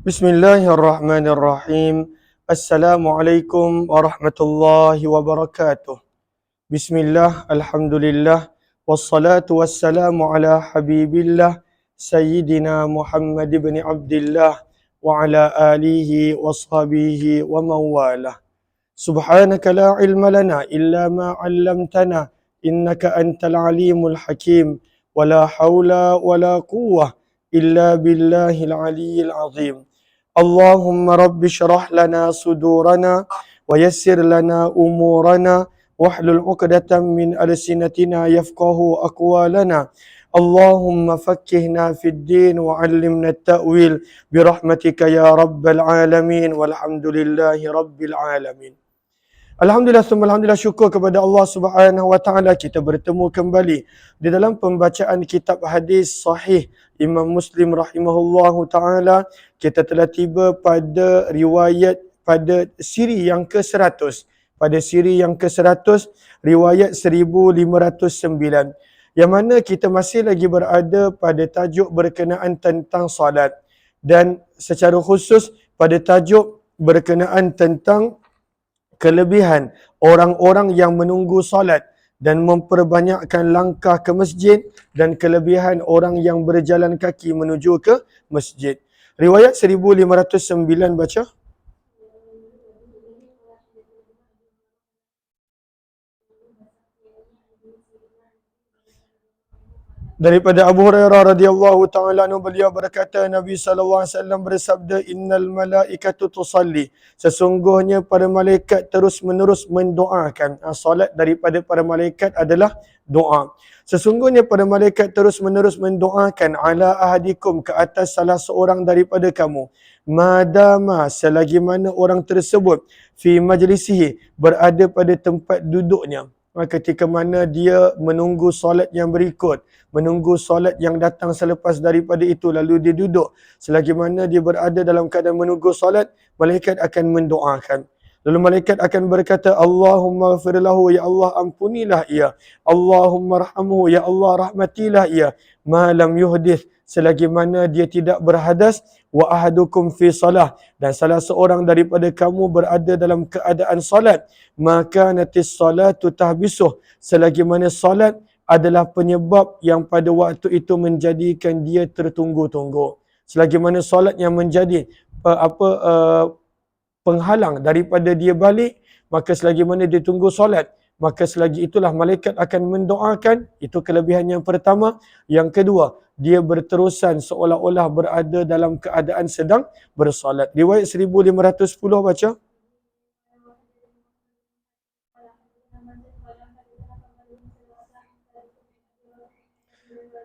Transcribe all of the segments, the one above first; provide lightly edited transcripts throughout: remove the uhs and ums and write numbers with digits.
Bismillahirrahmanirrahim. Assalamualaikum warahmatullahi wabarakatuh. Bismillah, alhamdulillah, wassalatu wassalamu ala habibillah, Sayyidina Muhammad ibn Abdillah, wa ala alihi wa sahbihi wa mawalah. Subhanaka la ilma lana illa ma 'allamtana, innaka antal alimul hakim, wa la hawla wa la quwwah illa billahil aliyyil azim. Allahumma rabbi syrah lana sudurana wa yassir lana umurana wahlul 'uqdatam min alsinatina yafqahu aqwalana. Allahumma fakkihna fid din wa 'allimna at-ta'wil bi rahmatika ya rabbal alamin walhamdulillahi rabbil alamin. Alhamdulillah, alhamdulillah, syukur kepada Allah Subhanahu wa taala kita bertemu kembali di dalam pembacaan kitab hadis sahih Imam Muslim rahimahullahu taala. Kita telah tiba pada riwayat pada siri yang ke-100. Pada siri yang ke-100 riwayat 1509. Yang mana kita masih lagi berada pada tajuk berkenaan tentang solat dan secara khusus pada tajuk berkenaan tentang kelebihan orang-orang yang menunggu solat dan memperbanyakkan langkah ke masjid dan kelebihan orang yang berjalan kaki menuju ke masjid. Riwayat 1509 baca. Daripada Abu Hurairah radhiyallahu taala anhu, beliau berkata, Nabi sallallahu alaihi wasallam bersabda, innal malaikatu tusalli, sesungguhnya para malaikat terus-menerus mendoakan. Solat daripada para malaikat adalah doa. Sesungguhnya para malaikat terus-menerus mendoakan ala ahadikum, ke atas salah seorang daripada kamu, madama, selagi mana orang tersebut fi majlisihi, berada pada tempat duduknya. Ketika mana dia menunggu solat yang berikut, menunggu solat yang datang selepas daripada itu, lalu dia duduk. Selagi mana dia berada dalam keadaan menunggu solat, malaikat akan mendoakan. Lalu malaikat akan berkata, Allahumma ghafir lahu, ya Allah ampunilah ia. Allahumma rahmuhu, ya Allah rahmatilah ia. Ma lam yuhdith, selagi mana dia tidak berhadas. Wa ahadukum fi salah, dan salah seorang daripada kamu berada dalam keadaan salat. Maka natis salatu tahbisuh, selagi mana salat adalah penyebab yang pada waktu itu menjadikan dia tertunggu-tunggu. Selagi mana salat yang menjadi penghalang daripada dia balik, maka selagi mana dia tunggu solat, maka selagi itulah malaikat akan mendoakan. Itu kelebihan yang pertama. Yang kedua, dia berterusan seolah-olah berada dalam keadaan sedang bersolat. Riwayat 1510 baca.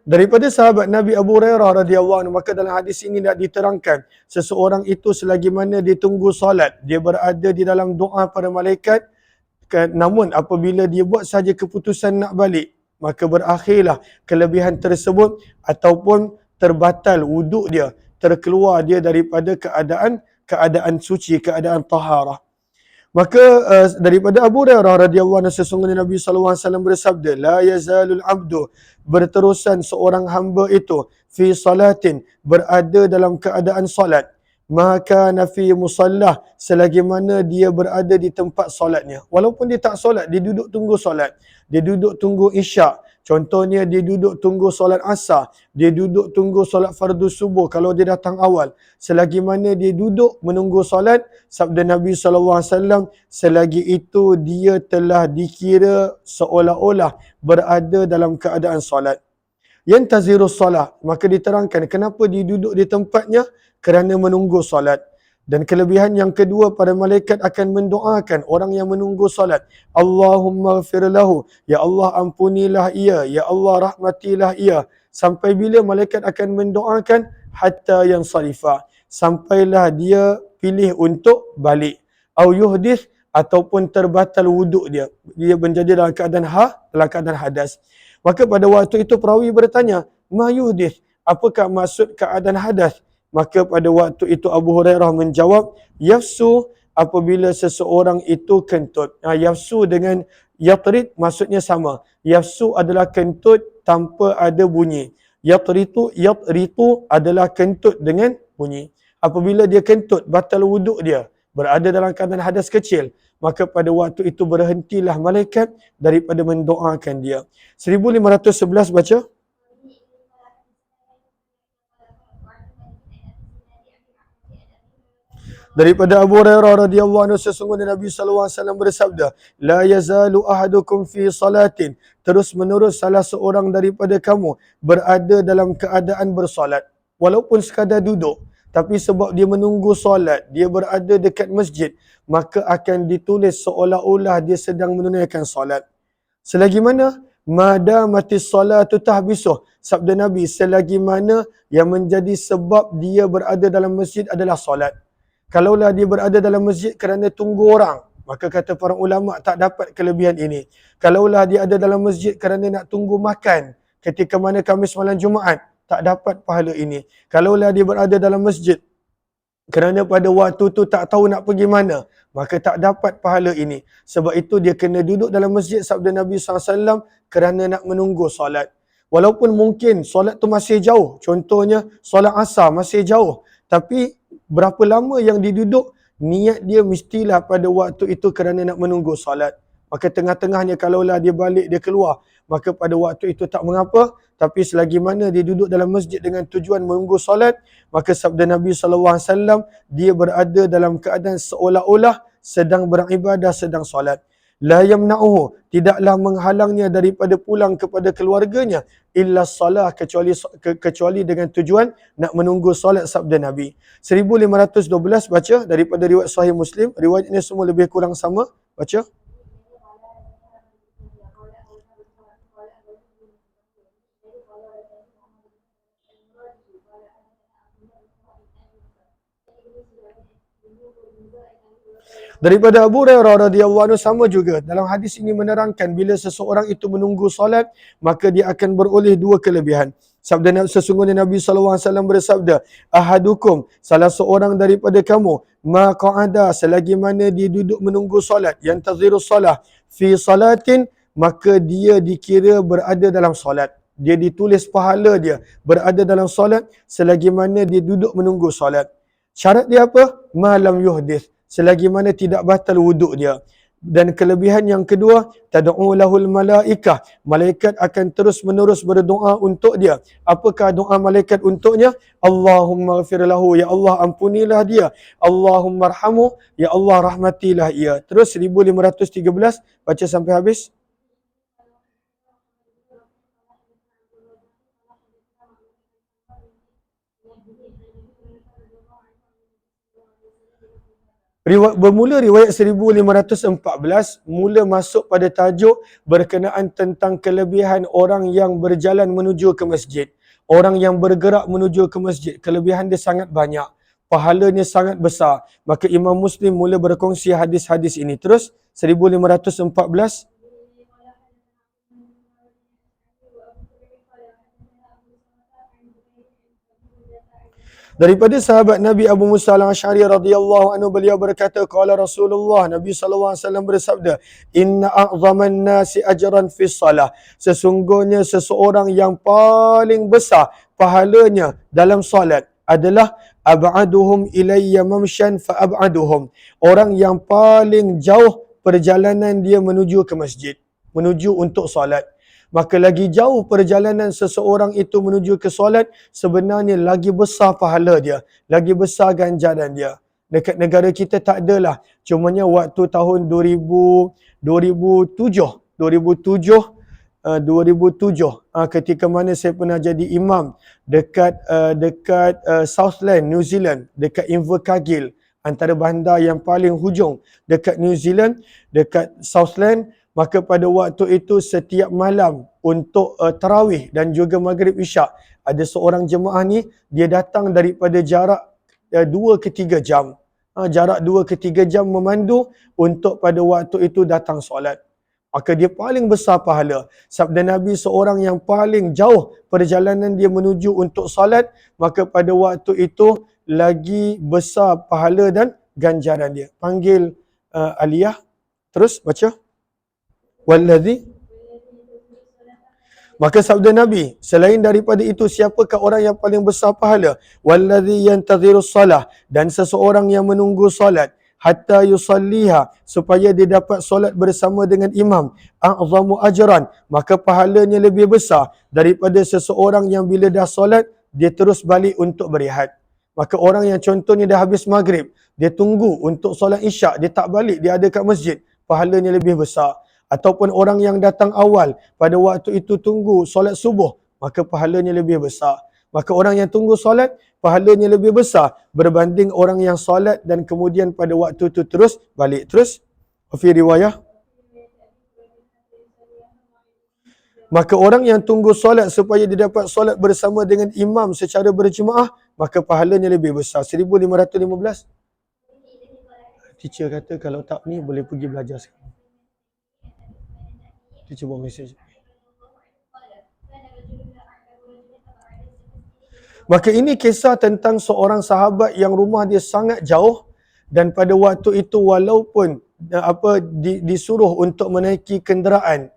Daripada sahabat Nabi Abu Hurairah radhiyallahu anhu, maka dalam hadis ini nak diterangkan, seseorang itu selagi mana dia tunggu solat, dia berada di dalam doa para malaikat, namun apabila dia buat saja keputusan nak balik, maka berakhirlah kelebihan tersebut ataupun terbatal wuduk dia, terkeluar dia daripada keadaan suci, keadaan taharah. Maka daripada Abu Hurairah radhiyallahu anhu, sesungguhnya Nabi sallallahu alaihi wasallam bersabda, la yazalul abdu, berterusan seorang hamba itu, fi salatin, berada dalam keadaan salat, maka nafi musallah, selagi mana dia berada di tempat solatnya. Walaupun dia tak solat, dia duduk tunggu solat, dia duduk tunggu isyak. Contohnya dia duduk tunggu solat asar, dia duduk tunggu solat fardu subuh kalau dia datang awal. Selagi mana dia duduk menunggu solat, sabda Nabi SAW, selagi itu dia telah dikira seolah-olah berada dalam keadaan solat. Yantazirus solat, maka diterangkan kenapa dia duduk di tempatnya, kerana menunggu solat. Dan kelebihan yang kedua, para malaikat akan mendoakan orang yang menunggu solat. Allahumma ghafir lahu, ya Allah ampunilah ia, ya Allah rahmatilah ia. Sampai bila malaikat akan mendoakan? Hatta yang salifah, sampailah dia pilih untuk balik. Au yuhdith, ataupun terbatal wuduk dia. Dia menjadi dalam keadaan hadas. Maka pada waktu itu perawi bertanya, ma yuhdith, apakah maksud keadaan hadas? Maka pada waktu itu Abu Hurairah menjawab, yafsu, apabila seseorang itu kentut. Yafsu dengan yatrid maksudnya sama. Yafsu adalah kentut tanpa ada bunyi. Yatritu adalah kentut dengan bunyi. Apabila dia kentut, batal wuduk dia, berada dalam keadaan hadas kecil, maka pada waktu itu berhentilah malaikat daripada mendoakan dia. 1511 baca. Daripada Abu Hurairah radhiyallahu anhu, sesungguhnya Nabi sallallahu alaihi wasallam bersabda, la yazalu ahadukum fi salatin, terus menerus salah seorang daripada kamu berada dalam keadaan bersolat, walaupun sekadar duduk, tapi sebab dia menunggu solat, dia berada dekat masjid, maka akan ditulis seolah-olah dia sedang menunaikan solat. Selagi mana madamatis salatu tahbisuh, sabda Nabi, selagi mana yang menjadi sebab dia berada dalam masjid adalah solat. Kalaulah dia berada dalam masjid kerana tunggu orang, maka kata para ulama tak dapat kelebihan ini. Kalaulah dia ada dalam masjid kerana nak tunggu makan ketika mana Khamis malam Jumaat, tak dapat pahala ini. Kalaulah dia berada dalam masjid kerana pada waktu tu tak tahu nak pergi mana, maka tak dapat pahala ini. Sebab itu dia kena duduk dalam masjid, sabda Nabi SAW, kerana nak menunggu solat. Walaupun mungkin solat tu masih jauh, contohnya solat asar masih jauh, tapi berapa lama yang diduduk, niat dia mestilah pada waktu itu kerana nak menunggu solat. Maka tengah-tengahnya kalaulah dia balik, dia keluar, maka pada waktu itu tak mengapa. Tapi selagi mana dia duduk dalam masjid dengan tujuan menunggu solat, maka sabda Nabi SAW, dia berada dalam keadaan seolah-olah sedang beribadah, sedang solat. La yamna'uhu, tidaklah menghalangnya daripada pulang kepada keluarganya, illa salah, kecuali dengan tujuan nak menunggu solat, sabda Nabi. 1512 baca daripada riwayat Sahih Muslim, riwayat ini semua lebih kurang sama, baca. Daripada Abu Hurairah radhiyallahu anhu sama juga. Dalam hadis ini menerangkan bila seseorang itu menunggu solat, maka dia akan beroleh dua kelebihan. Sabda Nabi, sesungguhnya Nabi SAW bersabda, ahadukum, salah seorang daripada kamu, ma qa'ada, selagi mana dia duduk menunggu solat, yang tazirus salah, fi salatin, maka dia dikira berada dalam solat. Dia ditulis pahala dia berada dalam solat selagi mana dia duduk menunggu solat. Syarat dia apa? Malam yuhdith, selagi mana tidak batal wuduk dia. Dan kelebihan yang kedua, tad'u lahul malaikah, malaikat akan terus menerus berdoa untuk dia. Apakah doa malaikat untuknya? Allahumma ghafir lahu, ya Allah ampunilah dia. Allahumma arhamu, ya Allah rahmatilah ia. Terus 1513 baca sampai habis. Bermula riwayat 1514, mula masuk pada tajuk berkenaan tentang kelebihan orang yang berjalan menuju ke masjid. Orang yang bergerak menuju ke masjid, kelebihan dia sangat banyak, pahalanya sangat besar. Maka Imam Muslim mula berkongsi hadis-hadis ini. Terus 1514. Daripada sahabat Nabi Abu Musa al-Asy'ari radhiyallahu anhu, beliau berkata, qala Rasulullah, Nabi sallallahu alaihi wasallam bersabda, inna a'zaman nasi ajran fi shalah, sesungguhnya seseorang yang paling besar pahalanya dalam solat adalah ab'aduhum ilayya mamshan fa ab'aduhum, orang yang paling jauh perjalanan dia menuju ke masjid, menuju untuk solat. Maka lagi jauh perjalanan seseorang itu menuju ke solat, sebenarnya lagi besar pahala dia, lagi besar ganjaran dia. Dekat negara kita tak adalah. Cumanya waktu tahun 2007 ketika mana saya pernah jadi imam dekat Southland, New Zealand, dekat Invercargill, antara bandar yang paling hujung dekat New Zealand, dekat Southland. Maka pada waktu itu setiap malam untuk tarawih dan juga maghrib isyak, ada seorang jemaah ni, dia datang daripada jarak 2 ke 3 jam. Jarak 2 ke 3 jam memandu untuk pada waktu itu datang solat. Maka dia paling besar pahala. Sabda Nabi, seorang yang paling jauh perjalanan dia menuju untuk solat, maka pada waktu itu lagi besar pahala dan ganjaran dia. Panggil Aliyah. Terus baca. Walladhi Maka sabda Nabi, selain daripada itu, siapakah orang yang paling besar pahala? Wallazi yantadhirus salah, dan seseorang yang menunggu solat hatta yusalliha, supaya dia dapat solat bersama dengan imam, a'zamu ajran, maka pahalanya lebih besar daripada seseorang yang bila dah solat dia terus balik untuk berehat. Maka orang yang contohnya dah habis maghrib, dia tunggu untuk solat isyak, dia tak balik, dia ada kat masjid, pahalanya lebih besar. Ataupun orang yang datang awal, pada waktu itu tunggu solat subuh, maka pahalanya lebih besar. Maka orang yang tunggu solat, pahalanya lebih besar berbanding orang yang solat dan kemudian pada waktu itu terus balik. Terus, fi riwayah, maka orang yang tunggu solat supaya dia dapat solat bersama dengan imam secara berjemaah, maka pahalanya lebih besar. 1515. Teacher kata kalau tak ni boleh pergi belajar sekarang. Teacher buat mesej. Maka ini kisah tentang seorang sahabat yang rumah dia sangat jauh, dan pada waktu itu walaupun disuruh untuk menaiki kenderaan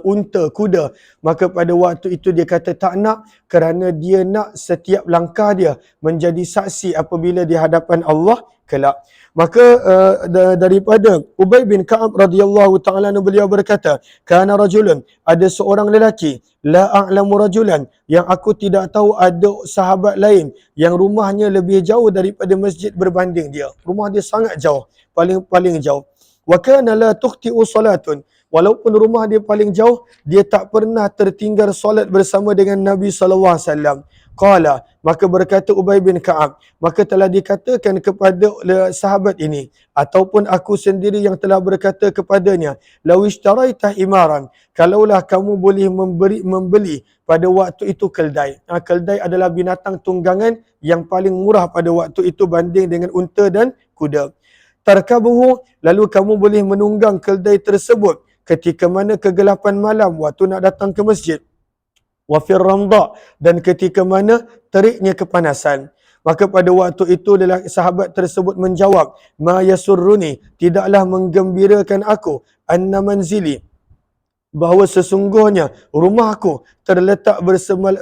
unta, kuda, maka pada waktu itu dia kata tak nak, kerana dia nak setiap langkah dia menjadi saksi apabila di hadapan Allah kelak. Maka daripada Ubay bin Ka'ab radhiyallahu ta'ala anhu, beliau berkata, kana rajulun, ada seorang lelaki, la a'lamu rajulan, yang aku tidak tahu ada sahabat lain yang rumahnya lebih jauh daripada masjid berbanding dia. Rumah dia sangat jauh, paling jauh. Wa kana la tukhti'u salatun, walaupun rumah dia paling jauh, dia tak pernah tertinggal solat bersama dengan Nabi sallallahu alaihi wasallam. Qala, maka berkata Ubay bin Ka'ab, maka telah dikatakan kepada sahabat ini, ataupun aku sendiri yang telah berkata kepadanya, law ishtaraita imaran, kalaulah kamu boleh membeli pada waktu itu keldai. Keldai adalah binatang tunggangan yang paling murah pada waktu itu banding dengan unta dan kuda. Tarkabuhu, lalu kamu boleh menunggang keldai tersebut ketika mana kegelapan malam waktu nak datang ke masjid. Wa fir ramda, dan ketika mana teriknya kepanasan. Maka pada waktu itu sahabat tersebut menjawab, ma yasurruni, tidaklah menggembirakan aku, anna manzili, bahawa sesungguhnya rumahku terletak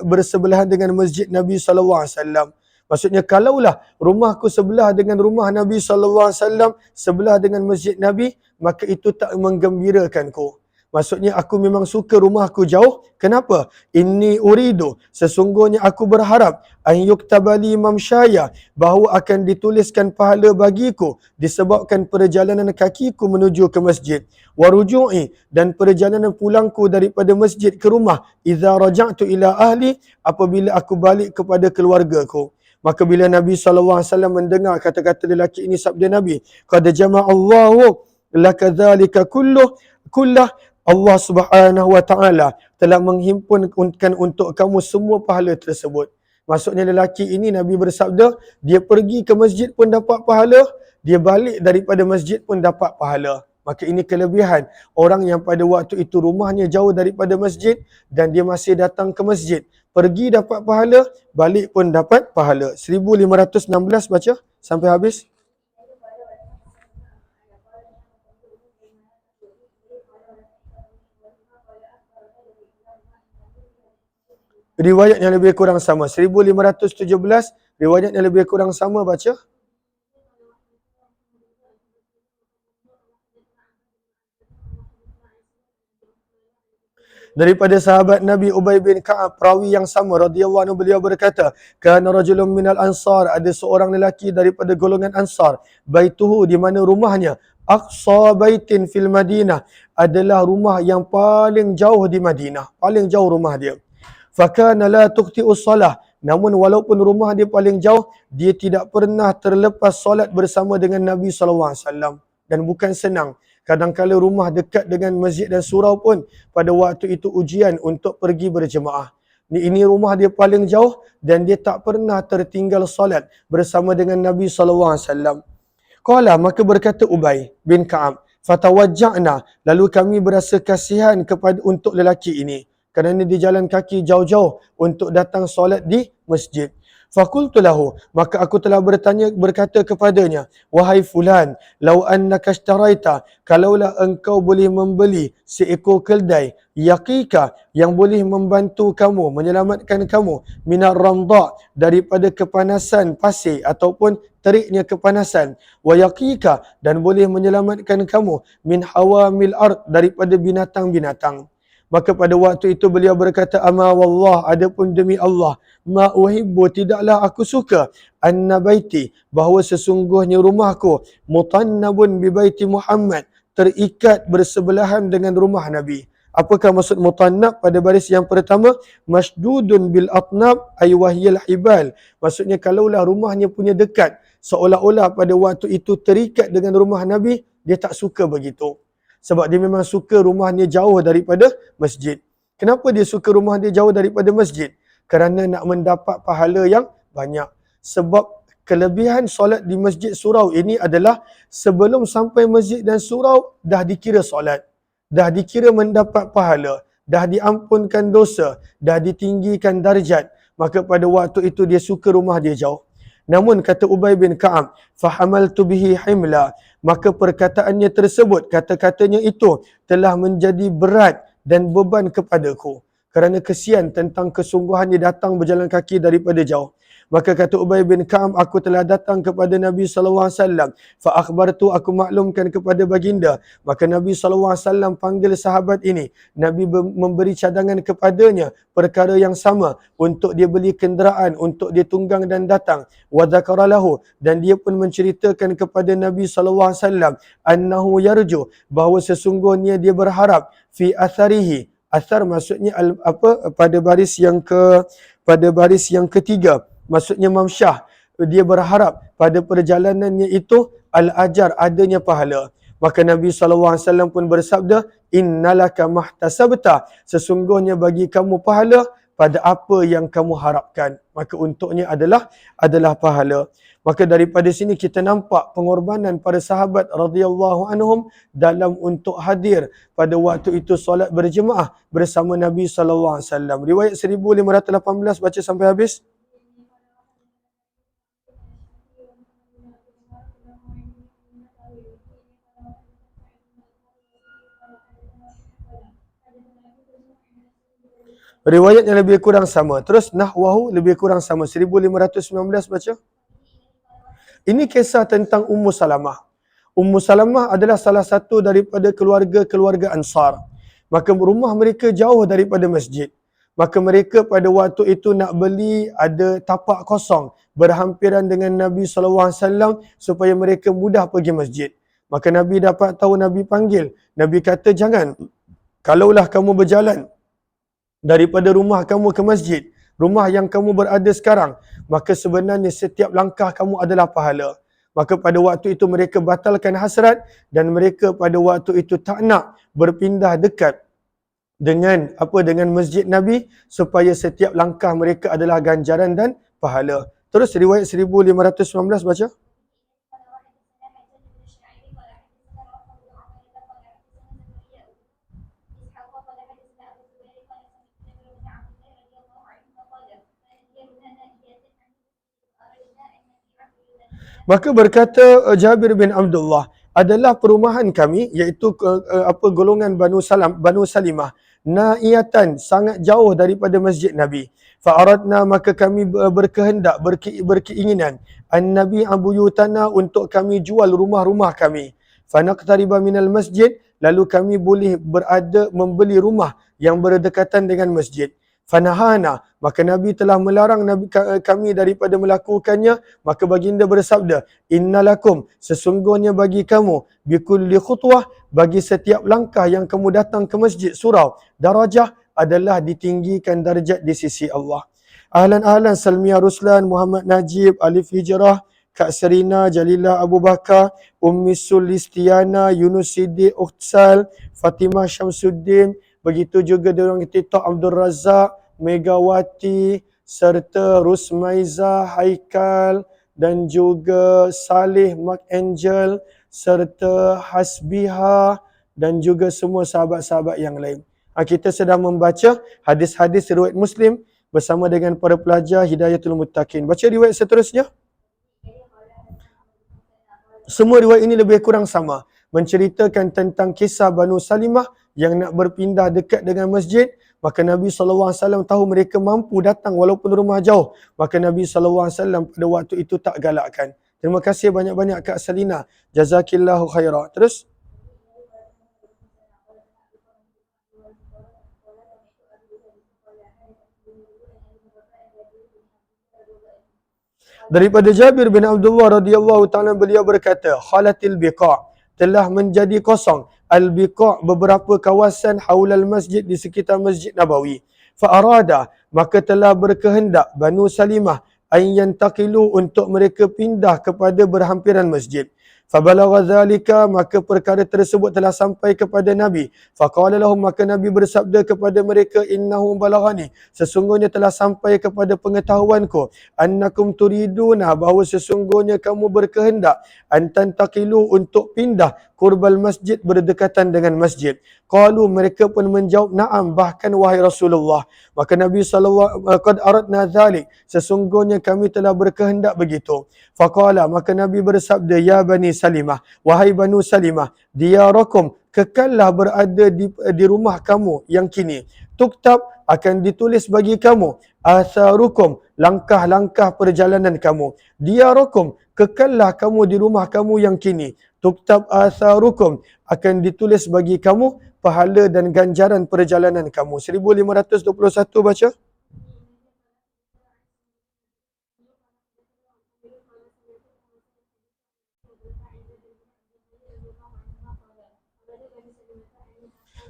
bersebelahan dengan masjid Nabi sallallahu alaihi wasallam. Maksudnya kalaulah rumahku sebelah dengan rumah Nabi sallallahu alaihi wasallam, sebelah dengan masjid Nabi, maka itu tak menggembirakanku. Maksudnya aku memang suka rumahku jauh. Kenapa? Inni uridu, sesungguhnya aku berharap, an yuktabali mamsyaya, bahawa akan dituliskan pahala bagiku disebabkan perjalanan kakiku menuju ke masjid. Waruju'i, dan perjalanan pulangku daripada masjid ke rumah. Idza raja'tu ila ahli, apabila aku balik kepada keluargaku. Maka bila Nabi SAW mendengar kata-kata lelaki ini, sabda Nabi, qad jama'allahu laka dzalika kullah, Allah Subhanahu wa taala telah menghimpunkan untuk kamu semua pahala tersebut. Maksudnya lelaki ini, Nabi bersabda, dia pergi ke masjid pun dapat pahala, dia balik daripada masjid pun dapat pahala. Maka ini kelebihan orang yang pada waktu itu rumahnya jauh daripada masjid dan dia masih datang ke masjid. Pergi dapat pahala, balik pun dapat pahala. 1516 baca sampai habis. Riwayat yang lebih kurang sama. 1517, riwayat yang lebih kurang sama, baca. Daripada sahabat Nabi Ubay bin Ka'ab, perawi yang sama radhiyallahu anhu, beliau berkata, kana rajulun minal ansar, ada seorang lelaki daripada golongan Ansar, baituhu, di mana rumahnya, aqsa baitin fil Madinah, adalah rumah yang paling jauh di Madinah, paling jauh rumah dia. Fakana la tuqti'us salah, namun walaupun rumah dia paling jauh, dia tidak pernah terlepas solat bersama dengan Nabi SAW. Dan bukan senang. Kadang-kala rumah dekat dengan masjid dan surau pun pada waktu itu ujian untuk pergi berjemaah. Ini rumah dia paling jauh dan dia tak pernah tertinggal solat bersama dengan Nabi SAW. Qala, maka berkata Ubay bin Ka'ab, fatawajja'na, lalu kami berasa kasihan untuk lelaki ini, kerana dia jalan kaki jauh-jauh untuk datang solat di masjid. Fakultu lahu, maka aku telah berkata kepadanya, wahai fulan, lau annaka ishtaraita, kalaulah engkau boleh membeli seekor keldai, yaqika, yang boleh membantu kamu, menyelamatkan kamu, minar ramda, daripada kepanasan pasir ataupun teriknya kepanasan, wa yaqika, dan boleh menyelamatkan kamu min hawamil ard, daripada binatang-binatang. Maka pada waktu itu beliau berkata, ama wallah, adapun demi Allah, ma uhibbu, tidaklah aku suka, anna baiti, bahawa sesungguhnya rumahku, mutannabun bi baiti Muhammad, terikat bersebelahan dengan rumah Nabi. Apakah maksud mutannab pada baris yang pertama? Masdudun bil atnab ay wahyal hibal. Maksudnya kalaulah rumahnya punya dekat, seolah-olah pada waktu itu terikat dengan rumah Nabi, dia tak suka begitu. Sebab dia memang suka rumahnya jauh daripada masjid. Kenapa dia suka rumah dia jauh daripada masjid? Kerana nak mendapat pahala yang banyak. Sebab kelebihan solat di masjid surau ini adalah sebelum sampai masjid dan surau dah dikira solat. Dah dikira mendapat pahala. Dah diampunkan dosa. Dah ditinggikan darjat. Maka pada waktu itu dia suka rumah dia jauh. Namun kata Ubay bin Ka'ab, fahamaltu bihi himla, maka perkataannya tersebut, kata-katanya itu telah menjadi berat dan beban kepadaku. Kerana kesian tentang kesungguhan dia datang berjalan kaki daripada jauh. Maka kata Ubay bin Ka'ab, aku telah datang kepada Nabi SAW. Fa akhbartu, aku maklumkan kepada baginda. Maka Nabi SAW panggil sahabat ini. Nabi memberi cadangan kepadanya perkara yang sama. Untuk dia beli kenderaan, untuk dia tunggang dan datang. Wa dzakara lahu, dan dia pun menceritakan kepada Nabi SAW. Annahu yarju, bahawa sesungguhnya dia berharap. Fi atharihi, athar maksudnya pada baris yang ketiga, maksudnya mamsyah, dia berharap pada perjalanannya itu al-ajar, adanya pahala. Maka Nabi SAW pun bersabda, innalaka mahtasabta, sesungguhnya bagi kamu pahala pada apa yang kamu harapkan. Maka untuknya adalah pahala. Maka daripada sini kita nampak pengorbanan para sahabat radhiyallahu anhum dalam untuk hadir pada waktu itu solat berjemaah bersama Nabi SAW. Riwayat 1518 baca sampai habis. Riwayat yang lebih kurang sama. Terus nahwahu lebih kurang sama. 1519 baca. Ini kisah tentang Ummu Salamah. Ummu Salamah adalah salah satu daripada keluarga-keluarga Ansar. Maka rumah mereka jauh daripada masjid. Maka mereka pada waktu itu nak beli ada tapak kosong berhampiran dengan Nabi SAW supaya mereka mudah pergi masjid. Maka Nabi dapat tahu, Nabi panggil. Nabi kata, jangan. Kalaulah kamu berjalan daripada rumah kamu ke masjid, rumah yang kamu berada sekarang, maka sebenarnya setiap langkah kamu adalah pahala. Maka pada waktu itu mereka batalkan hasrat dan mereka pada waktu itu tak nak berpindah dekat dengan masjid Nabi supaya setiap langkah mereka adalah ganjaran dan pahala. Terus riwayat 1519 baca. Maka berkata Jabir bin Abdullah, adalah perumahan kami iaitu golongan Banu Salimah naiyatan, sangat jauh daripada masjid Nabi. Fa'aradna, maka kami berkehendak, berkeinginan an-nabi abuyutana, untuk kami jual rumah-rumah kami. Fanaqtariba minal masjid, lalu kami boleh membeli rumah yang berdekatan dengan masjid. Fanahana, maka Nabi telah melarang kami daripada melakukannya. Maka baginda bersabda, innalakum, sesungguhnya bagi kamu, bikulli khutwah, bagi setiap langkah yang kamu datang ke masjid surau, darajah, adalah ditinggikan darjat di sisi Allah. Ahlan Salmiah Ruslan, Muhammad Najib, Alif Hijrah, Kak Serina, Jalila Abu Bakar, Ummi Sulistiana, Yunus Siddiq Uqtsal, Fatimah Syamsuddin, begitu juga diorang TikTok Abdul Razak, Megawati, serta Rusmaiza, Haikal, dan juga Salih, Mark Angel, serta Hasbiha, dan juga semua sahabat-sahabat yang lain. Kita sedang membaca hadis-hadis riwayat Muslim bersama dengan para pelajar Hidayatul Muttaqin. Baca riwayat seterusnya. Semua riwayat ini lebih kurang sama, menceritakan tentang kisah Banu Salimah yang nak berpindah dekat dengan masjid. Maka Nabi SAW tahu mereka mampu datang walaupun rumah jauh. Maka Nabi SAW pada waktu itu tak galakkan. Terima kasih banyak-banyak Kak Salina. Jazakillahu khairah. Terus. Daripada Jabir bin Abdullah radhiyallahu ta'ala beliau berkata, khalatil biqa' telah menjadi kosong al-biqa' beberapa kawasan haulal masjid di sekitar Masjid Nabawi. Fa'arada maka telah berkehendak Banu Salimah an yantaqilu untuk mereka pindah kepada berhampiran masjid. Fabalagha dzalika maka perkara tersebut telah sampai kepada Nabi. Faqala lahum maka Nabi bersabda kepada mereka, innahu balaghani sesungguhnya telah sampai kepada pengetahuanku annakum turiduna bahawa sesungguhnya kamu berkehendak antantaqilu untuk pindah qurbal masjid berdekatan dengan masjid. Qalu mereka pun menjawab na'am bahkan wahai Rasulullah. Maka Nabi sallallahu qad aradna dzalik sesungguhnya kami telah berkehendak begitu. Faqala maka Nabi bersabda ya Bani Salimah wahai Banu Salimah diyarakum kekallah berada di rumah kamu yang kini. Tuktab akan ditulis bagi kamu atharukum langkah-langkah perjalanan kamu. Diyarakum kekallah kamu di rumah kamu yang kini. Tuktab atharukum akan ditulis bagi kamu pahala dan ganjaran perjalanan kamu. 1521 baca.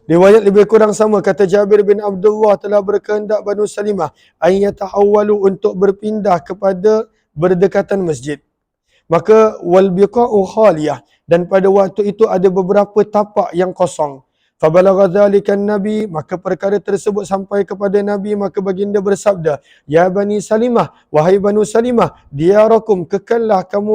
Riwayat lebih kurang sama, kata Jabir bin Abdullah telah berkehendak Banu Salimah an yatahawwalu untuk berpindah kepada berdekatan masjid. Maka wal biqa'u khaliyah dan pada waktu itu ada beberapa tapak yang kosong. Fabalagha dzalika Nabi maka perkara tersebut sampai kepada Nabi maka baginda bersabda ya Bani Salimah wahai Banu Salimah diyarakum kekallah kamu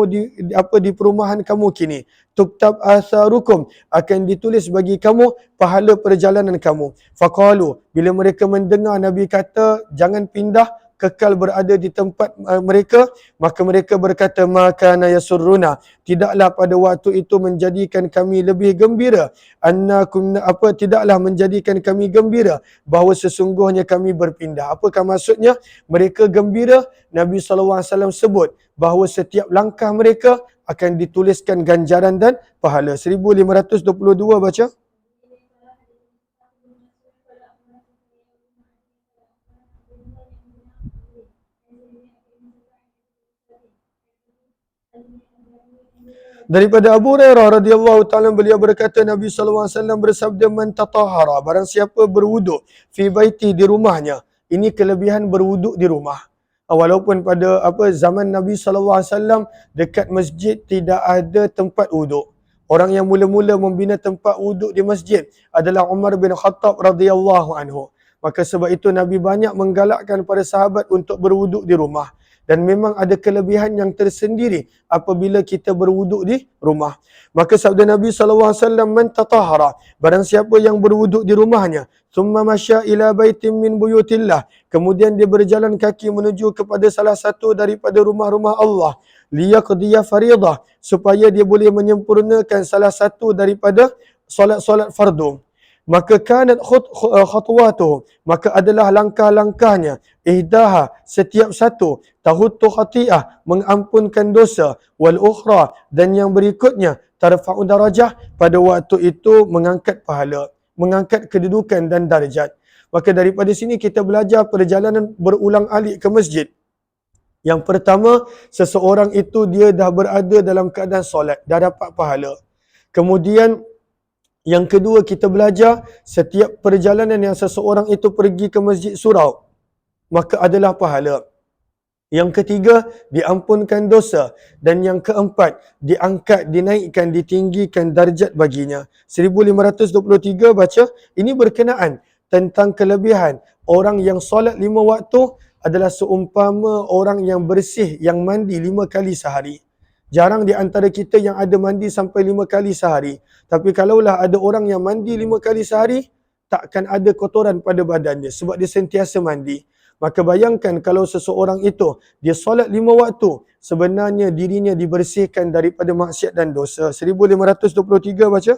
di perumahan kamu kini. Tuktab atharukum akan ditulis bagi kamu pahala perjalanan kamu. Faqalu bila mereka mendengar Nabi kata jangan pindah kekal berada di tempat mereka, maka mereka berkata maka yasurruna tidaklah pada waktu itu menjadikan kami lebih gembira tidaklah menjadikan kami gembira bahawa sesungguhnya kami berpindah. Apakah maksudnya? Mereka gembira. Nabi SAW sebut bahawa setiap langkah mereka akan dituliskan ganjaran dan pahala. 1522 baca. Daripada Abu Hurairah radhiyallahu ta'ala beliau berkata Nabi SAW bersabda man tatahara barang siapa berwuduk fi baiti di rumahnya. Ini kelebihan berwuduk di rumah. Walaupun pada zaman Nabi SAW dekat masjid tidak ada tempat wuduk. Orang yang mula-mula membina tempat wuduk di masjid adalah Umar bin Khattab radhiyallahu anhu. Maka sebab itu Nabi banyak menggalakkan para sahabat untuk berwuduk di rumah. Dan memang ada kelebihan yang tersendiri apabila kita berwuduk di rumah. Maka sabda Nabi SAW, man tatahara, barang siapa yang berwuduk di rumahnya, thumma masya ila baitin min buyutillah, kemudian dia berjalan kaki menuju kepada salah satu daripada rumah-rumah Allah, liyaqdiya faridah, supaya dia boleh menyempurnakan salah satu daripada solat-solat fardu. Maka kanat khutuwatuhu, maka adalah langkah-langkahnya, ihdaha, setiap satu, tahuttu khati'ah, mengampunkan dosa, wal ukhra, dan yang berikutnya, tarfa'u darajah, pada waktu itu mengangkat pahala, mengangkat kedudukan dan darjat. Maka daripada sini kita belajar perjalanan berulang alik ke masjid. Yang pertama, seseorang itu dia dah berada dalam keadaan solat, dah dapat pahala. Kemudian yang kedua kita belajar setiap perjalanan yang seseorang itu pergi ke masjid surau maka adalah pahala. Yang ketiga diampunkan dosa dan yang keempat diangkat, dinaikkan, ditinggikan darjat baginya. 1523 baca ini berkenaan tentang kelebihan orang yang solat 5 waktu adalah seumpama orang yang bersih yang mandi 5 kali sehari. Jarang di antara kita yang ada mandi sampai 5 kali sehari. Tapi kalaulah ada orang yang mandi 5 kali sehari, takkan ada kotoran pada badan dia sebab dia sentiasa mandi. Maka bayangkan kalau seseorang itu, dia solat 5 waktu, sebenarnya dirinya dibersihkan daripada maksiat dan dosa. 1523 baca.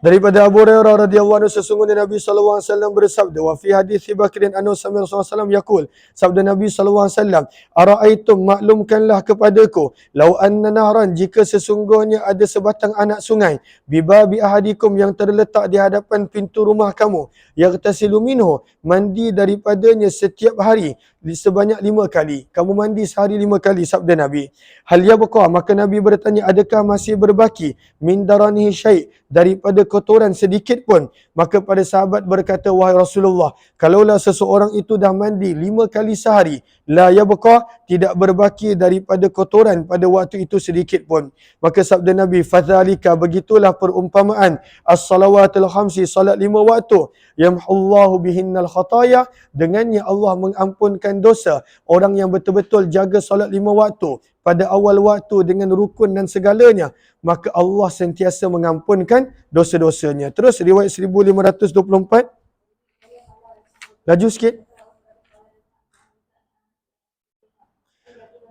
Daripada Abu Hurairah radhiyallahu anhu, sesungguhnya Nabi sallallahu alaihi wasallam bersabda, wa fi hadis Bakrin anhu sallallahu alaihi wasallam yaqul, sabda Nabi sallallahu alaihi wasallam, ara'aitum, maklumkanlah kepadaku, lau anna nahran, jika sesungguhnya ada sebatang anak sungai, bibabi ahadikum, yang terletak di hadapan pintu rumah kamu, yaghtasilu minhu, mandi daripadanya setiap hari sebanyak 5 kali. Kamu mandi sehari 5 kali, sabda Nabi. Hal yabqa, maka Nabi bertanya, adakah masih berbaki min daranihi syai', daripada kotoran sedikit pun? Maka pada sahabat berkata, wahai Rasulullah, kalaulah seseorang itu dah mandi 5 kali sehari, la yabqa, tidak berbaki daripada kotoran pada waktu itu sedikit pun. Maka sabda Nabi, fadzalika, begitulah perumpamaan as-salawatul khamsi, salat 5 waktu, yamhullahu bihinnal khataya, dengannya Allah mengampunkan dosa. Orang yang betul-betul jaga solat 5 waktu pada awal waktu dengan rukun dan segalanya, maka Allah sentiasa mengampunkan dosa-dosanya. Terus riwayat 1524. Laju sikit.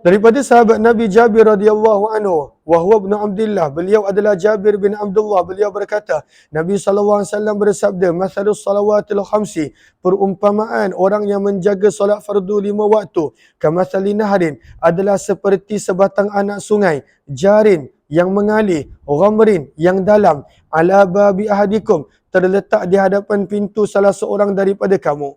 Daripada sahabat Nabi Jabir radhiyallahu anhu, wa huwa ibn Abdullah, beliau adalah Jabir bin Abdullah, beliau berkata, Nabi sallallahu alaihi wasallam bersabda, mathalus salawatil khamsi, perumpamaan orang yang menjaga solat fardu 5 waktu, kamathali nahrin, adalah seperti sebatang anak sungai, jarin, yang mengalir, ghamrin, yang dalam, ala babi ahadikum, terletak di hadapan pintu salah seorang daripada kamu.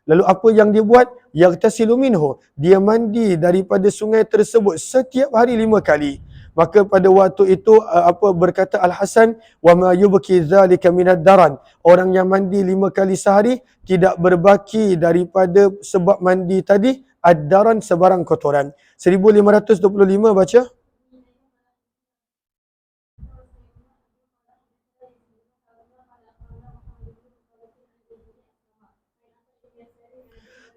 Lalu apa yang dia buat? Yaghtasilu minhu, dia mandi daripada sungai tersebut setiap hari 5 kali. Maka pada waktu itu berkata Al-Hasan, wa ma yubki dzalika minad daran, orang yang mandi 5 kali sehari tidak berbaki daripada sebab mandi tadi ad-daran, sebarang kotoran. 1525 baca.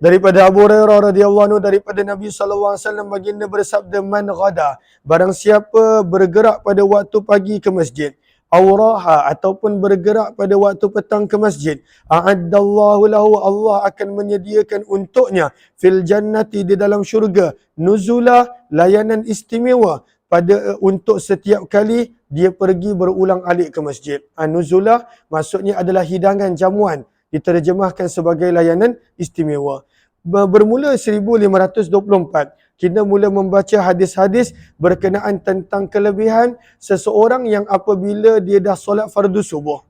Daripada Abu Hurairah radhiyallahu anhu, daripada Nabi sallallahu alaihi wasallam, baginda bersabda, man ghada, barang siapa bergerak pada waktu pagi ke masjid, auraha, ataupun bergerak pada waktu petang ke masjid, a'addallahu lahu, Allah akan menyediakan untuknya fil jannati, di dalam syurga, nuzula, layanan istimewa pada untuk setiap kali dia pergi berulang alik ke masjid. Nuzula maksudnya adalah hidangan, jamuan, diterjemahkan sebagai layanan istimewa. Bermula 1524, kita mula membaca hadis-hadis berkenaan tentang kelebihan seseorang yang apabila dia dah solat fardu subuh,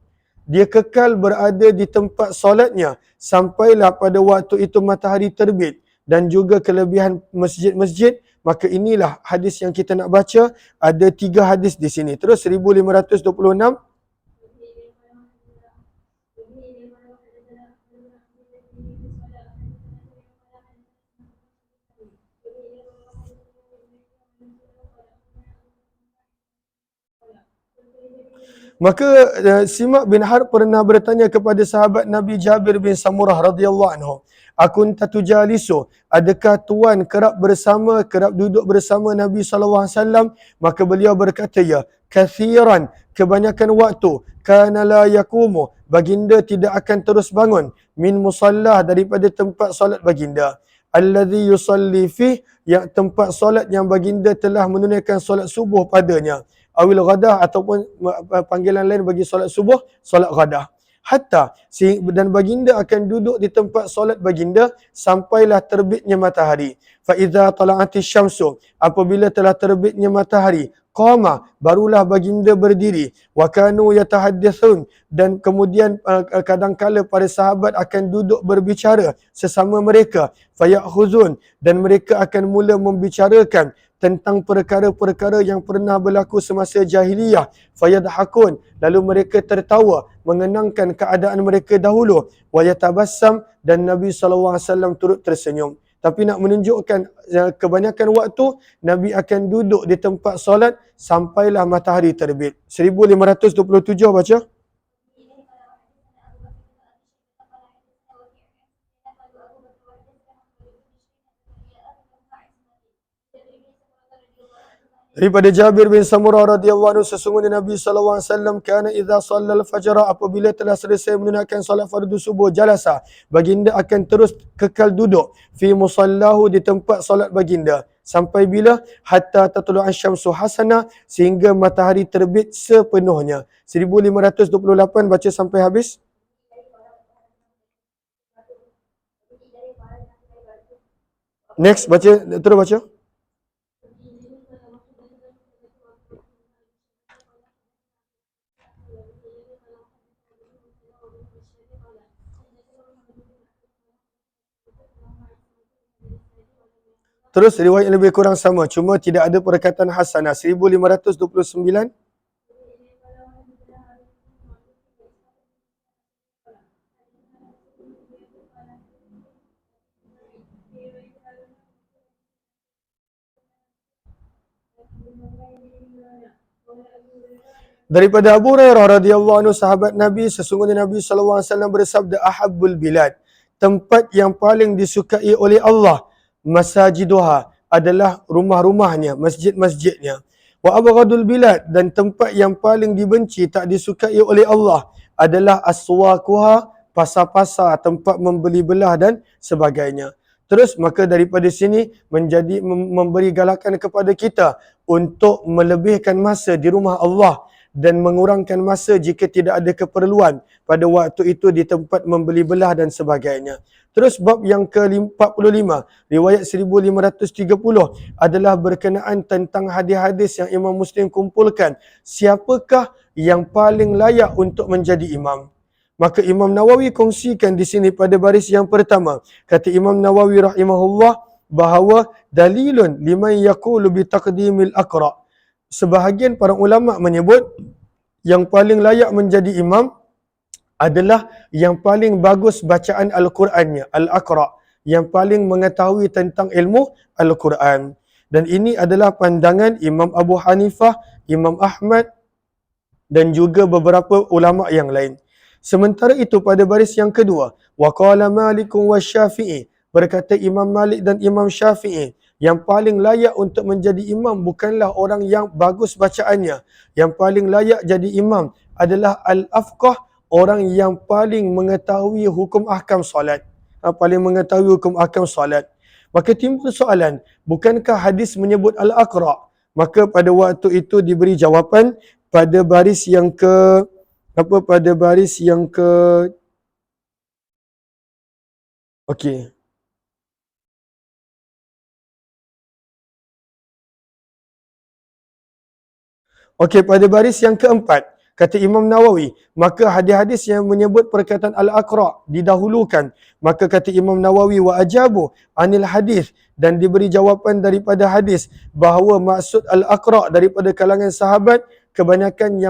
dia kekal berada di tempat solatnya sampailah pada waktu itu matahari terbit, dan juga kelebihan masjid-masjid. Maka inilah hadis yang kita nak baca. Ada 3 hadis di sini. Terus 1526. Maka Simak bin Harb pernah bertanya kepada sahabat Nabi Jabir bin Samurah radhiyallahu anhu, akunta tujalisu, adakah tuan kerap duduk bersama Nabi sallallahu alaihi wasallam? Maka beliau berkata, ya, kathiran, kebanyakan waktu, kana la yaqumu, baginda tidak akan terus bangun, min musallah, daripada tempat solat baginda, alladhi yusalli fih, yang tempat solat yang baginda telah menunaikan solat subuh padanya, awil ghadah, ataupun panggilan lain bagi solat subuh, solat ghadah. Hatta, dan baginda akan duduk di tempat solat baginda sampailah terbitnya matahari. Fa idza tala'atis syamsu, apabila telah terbitnya matahari, qama, barulah baginda berdiri. Wa kanu yatahaddatsun, dan kemudian kadangkala para sahabat akan duduk berbicara sesama mereka. Fa ya'khuzun, dan mereka akan mula membicarakan tentang perkara-perkara yang pernah berlaku semasa jahiliyah. Fayadhakun, lalu mereka tertawa mengenangkan keadaan mereka dahulu. Wayatabassam, dan Nabi SAW turut tersenyum. Tapi nak menunjukkan kebanyakan waktu Nabi akan duduk di tempat solat sampailah matahari terbit. 1527 baca. Daripada Jabir bin Samurah radhiyallahu anhu, sesungguhnya Nabi sallallahu alaihi wasallam kana idza shallal fajr, apabila telah selesai menunaikan solat fardu subuh, jalasa, baginda akan terus kekal duduk fi musallahu, di tempat solat baginda, sampai bila? Hatta tatlu'a syamsu hasana, sehingga matahari terbit sepenuhnya. 1528 baca sampai habis. Next, baca, terus baca. Terus riwayat yang lebih kurang sama, cuma tidak ada perkataan hasanah. 1529. Daripada Abu Hurairah radhiyallahu anhu, sahabat Nabi, sesungguhnya Nabi sallallahu alaihi wasallam bersabda, ahabbul bilad, tempat yang paling disukai oleh Allah, masajiduha, adalah rumah-rumahnya, masjid-masjidnya. Wa abghadul bilad, dan tempat yang paling dibenci, tak disukai oleh Allah, adalah aswaquha, pasar-pasar, tempat membeli belah dan sebagainya. Terus maka daripada sini menjadi memberi galakan kepada kita untuk melebihkan masa di rumah Allah dan mengurangkan masa jika tidak ada keperluan pada waktu itu di tempat membeli belah dan sebagainya. Terus bab yang ke-45, riwayat 1530, adalah berkenaan tentang hadis-hadis yang Imam Muslim kumpulkan. Siapakah yang paling layak untuk menjadi imam? Maka Imam Nawawi kongsikan di sini pada baris yang pertama. Kata Imam Nawawi rahimahullah bahawa dalilun liman yaqulu bi taqdimil aqra. Sebahagian para ulama menyebut yang paling layak menjadi imam adalah yang paling bagus bacaan Al-Qurannya, Al-Aqra, yang paling mengetahui tentang ilmu Al-Quran. Dan ini adalah pandangan Imam Abu Hanifah, Imam Ahmad dan juga beberapa ulama yang lain. Sementara itu pada baris yang kedua, waqala Malik wa Syafi'i, berkata Imam Malik dan Imam Syafi'i, yang paling layak untuk menjadi imam bukanlah orang yang bagus bacaannya. Yang paling layak jadi imam adalah al-afqah, orang yang paling mengetahui hukum ahkam solat. Paling mengetahui hukum ahkam solat. Maka timbul soalan, bukankah hadis menyebut al-aqra? Maka pada waktu itu diberi jawapan pada baris yang ke okey. Okey, pada baris yang keempat, kata Imam Nawawi, maka hadis-hadis yang menyebut perkataan al-aqra didahulukan. Maka kata Imam Nawawi, wa ajabu anil hadis, dan diberi jawapan daripada hadis bahawa maksud al-aqra daripada kalangan sahabat, kebanyakan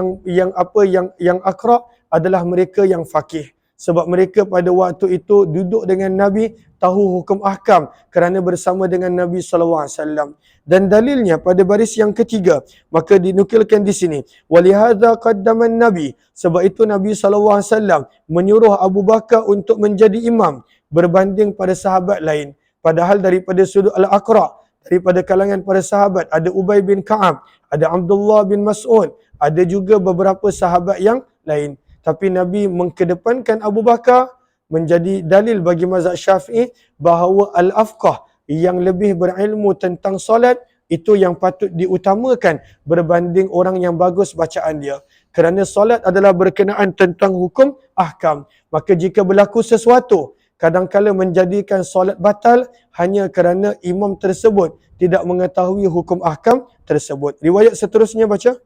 yang aqra adalah mereka yang faqih. Sebab mereka pada waktu itu duduk dengan Nabi, tahu hukum ahkam kerana bersama dengan Nabi sallallahu alaihi wasallam. Dan dalilnya pada baris yang ketiga, maka dinukilkan di sini, walihadza qaddama Nabi, sebab itu Nabi sallallahu alaihi wasallam menyuruh Abu Bakar untuk menjadi imam berbanding pada sahabat lain. Padahal daripada sudut al-aqra, daripada kalangan para sahabat ada Ubay bin Ka'ab, ada Abdullah bin Mas'ud, ada juga beberapa sahabat yang lain. Tapi Nabi mengkedepankan Abu Bakar menjadi dalil bagi mazhab Syafi'i bahawa al-afqah, yang lebih berilmu tentang solat, itu yang patut diutamakan berbanding orang yang bagus bacaan dia. Kerana solat adalah berkenaan tentang hukum ahkam. Maka jika berlaku sesuatu, kadangkala menjadikan solat batal hanya kerana imam tersebut tidak mengetahui hukum ahkam tersebut. Riwayat seterusnya baca.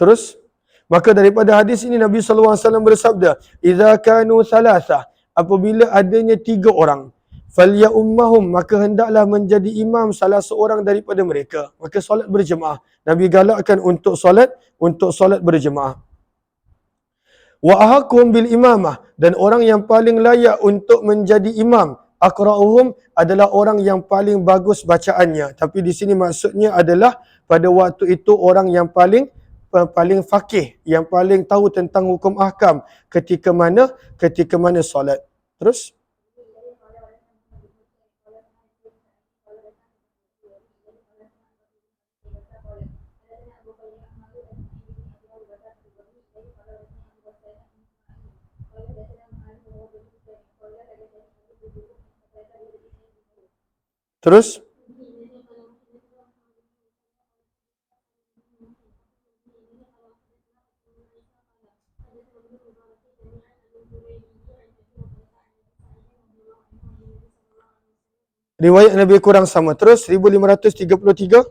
Terus, maka daripada hadis ini Nabi sallallahu alaihi wasallam bersabda, "Idza kanu thalathah", apabila adanya 3 orang, "falya ummahum", maka hendaklah menjadi imam salah seorang daripada mereka. Maka solat berjemaah. Nabi galakkan untuk solat berjemaah. Wa ahaqqum bil imamah, dan orang yang paling layak untuk menjadi imam, aqra'uhum, adalah orang yang paling bagus bacaannya. Tapi di sini maksudnya adalah pada waktu itu orang yang paling faqih, yang paling tahu tentang hukum ahkam ketika mana solat. Terus Terus riwayat yang lebih kurang sama. Terus 1533.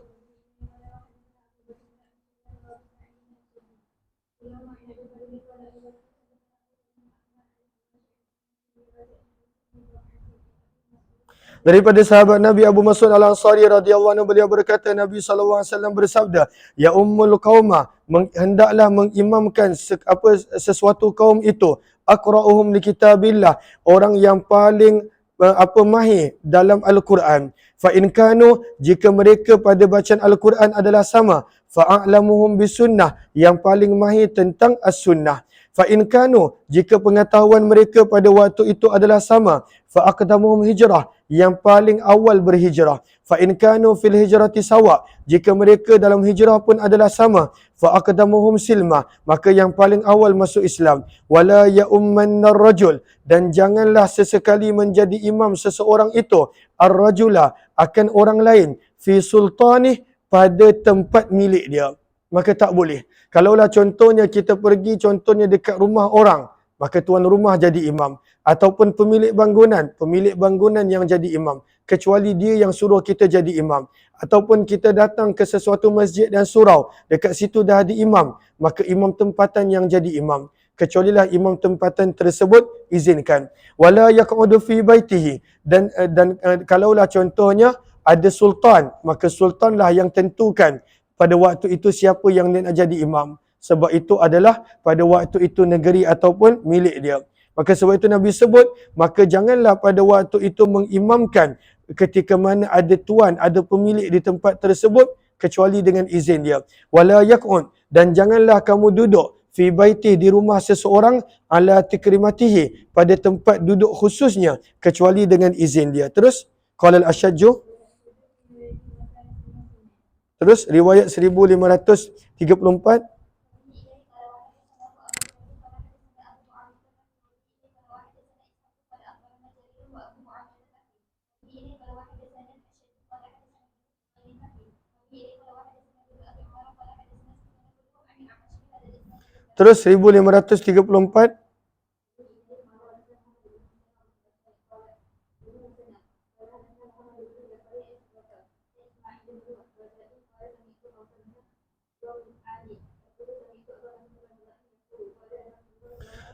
Daripada sahabat Nabi Abu Mas'ud Al-Ansari radhiyallahu anhu, beliau berkata, Nabi SAW bersabda, ya ummul qauma, hendaklah mengimamkan sesuatu kaum itu, aqra'uhum li kitabillah, orang yang paling mahir dalam Al-Quran. Fa in kanu, jika mereka pada bacaan Al-Quran adalah sama, fa'a'lamuhum bisunnah, yang paling mahir tentang as-sunnah. Fa in kanu, jika pengetahuan mereka pada waktu itu adalah sama, fa aqdamuhum hijrah, yang paling awal berhijrah. Fa in kanu fil hijrati sawa, jika mereka dalam hijrah pun adalah sama, fa aqdamuhum silma, maka yang paling awal masuk Islam. Wala ya'ummannar rajul, dan janganlah sesekali menjadi imam seseorang itu, ar-rajula, akan orang lain, fi sultanih, pada tempat milik dia. Maka tak boleh. Kalaulah contohnya kita pergi contohnya dekat rumah orang, maka tuan rumah jadi imam. Ataupun pemilik bangunan yang jadi imam. Kecuali dia yang suruh kita jadi imam. Ataupun kita datang ke sesuatu masjid dan surau, dekat situ dah ada imam, maka imam tempatan yang jadi imam. Kecualilah imam tempatan tersebut izinkan. Wala yaq'udu fi baitihi, dan kalaulah contohnya ada sultan, maka sultanlah yang tentukan pada waktu itu siapa yang nak jadi imam. Sebab itu adalah pada waktu itu negeri ataupun milik dia. Maka sebab itu Nabi sebut, maka janganlah pada waktu itu mengimamkan ketika mana ada tuan, ada pemilik di tempat tersebut, kecuali dengan izin dia. Wala yaq'ud, dan janganlah kamu duduk fi baitih, di rumah seseorang, ala tikrimatihi, pada tempat duduk khususnya, kecuali dengan izin dia. Terus qala al-Ashajju. Terus riwayat 1534. Terus 1534.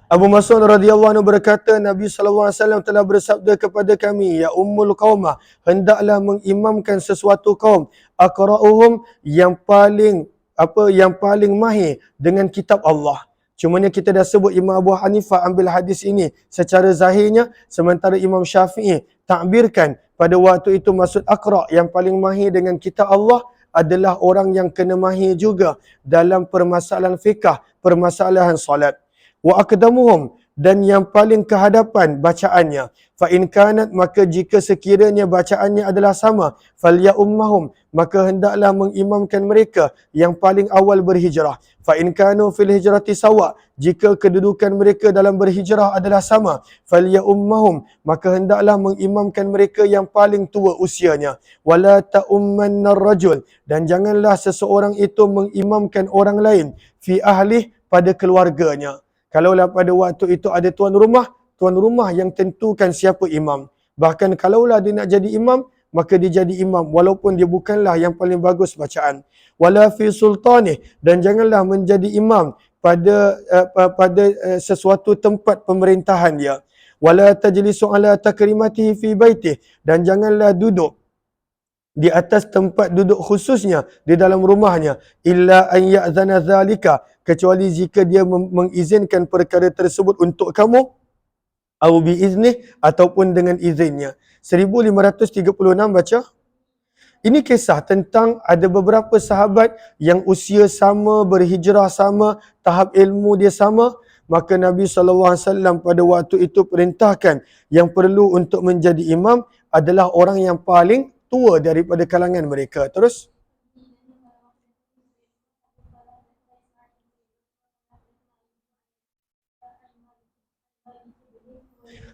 Abu Mas'ud radhiyallahu anhu berkata, Nabi SAW telah bersabda kepada kami, ya ummul qaumah, hendaklah mengimamkan sesuatu kaum, aqra'uhum, yang paling mahir dengan kitab Allah. Cumanya kita dah sebut Imam Abu Hanifah ambil hadis ini secara zahirnya, sementara Imam Syafi'i takbirkan pada waktu itu maksud aqra' yang paling mahir dengan kitab Allah adalah orang yang kena mahir juga dalam permasalahan fiqh, permasalahan solat. Wa aqdamuhum, dan yang paling kehadapan bacaannya. Fa in kanat, maka jika sekiranya bacaannya adalah sama, falya ummahum, maka hendaklah mengimamkan mereka yang paling awal berhijrah. Fa in kanu fil hijrati sawa, jika kedudukan mereka dalam berhijrah adalah sama, falya ummahum, maka hendaklah mengimamkan mereka yang paling tua usianya. Wala ta'ummannar rajul, dan janganlah seseorang itu mengimamkan orang lain fi ahlih, pada keluarganya. Kalaulah pada waktu itu ada tuan rumah yang tentukan siapa imam. Bahkan kalaulah dia nak jadi imam, maka dia jadi imam walaupun dia bukanlah yang paling bagus bacaan. Wala fi sultanih, dan janganlah menjadi imam pada sesuatu tempat pemerintahan dia. Wala tajlisu ala takrimatihi fi baitih, dan janganlah duduk di atas tempat duduk khususnya di dalam rumahnya, illa an ya'zana zalika, kecuali jika dia mengizinkan perkara tersebut untuk kamu, au biiznih, ataupun dengan izinnya. 1536 baca. Ini kisah tentang ada beberapa sahabat yang usia sama, berhijrah sama, tahap ilmu dia sama. Maka Nabi SAW pada waktu itu perintahkan yang perlu untuk menjadi imam adalah orang yang paling tua daripada kalangan mereka. Terus,